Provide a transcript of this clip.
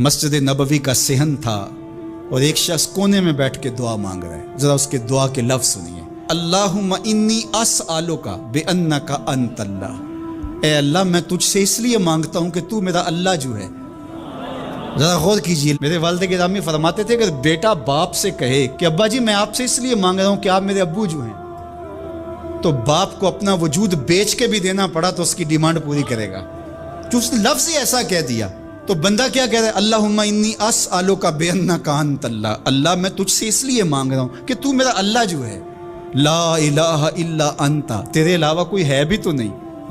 मस्जिद नबवी का सेहन था और एक शख्स कोने में बैठ के दुआ मांग रहा है। जरा उसके दुआ के लफ्ज सुनिए। अल्लाहुम्मा इन्नी अस्अलुका बिअन्नका अंतल्लाह। ए अल्लाह, मैं तुझसे इसलिए मांगता हूं कि तू मेरा अल्लाह जो है। जरा गौर कीजिए, मेरे वालिद गिरामी फरमाते थे कि बेटा बाप से कहे कि अब्बा जी मैं आपसे इसलिए मांग रहा हूं कि आप मेरे अब्बू जो हैं, तो बाप को अपना वजूद बेच के भी देना पड़ा तो उसकी डिमांड पूरी करेगा। जो उसने लफ्ज ही ऐसा कह दिया तो बंदा क्या कह रहा है? अल्लाहुम्मा इन्नी अस्अलुका बिअन्नका अंतल्लाह। अल्लाह, मैं तुझसे इसलिए मांग रहा हूं कि तू मेरा अल्लाह जो है। ला इलाहा इल्ला अंता, तेरे अलावा कोई है भी तो नहीं।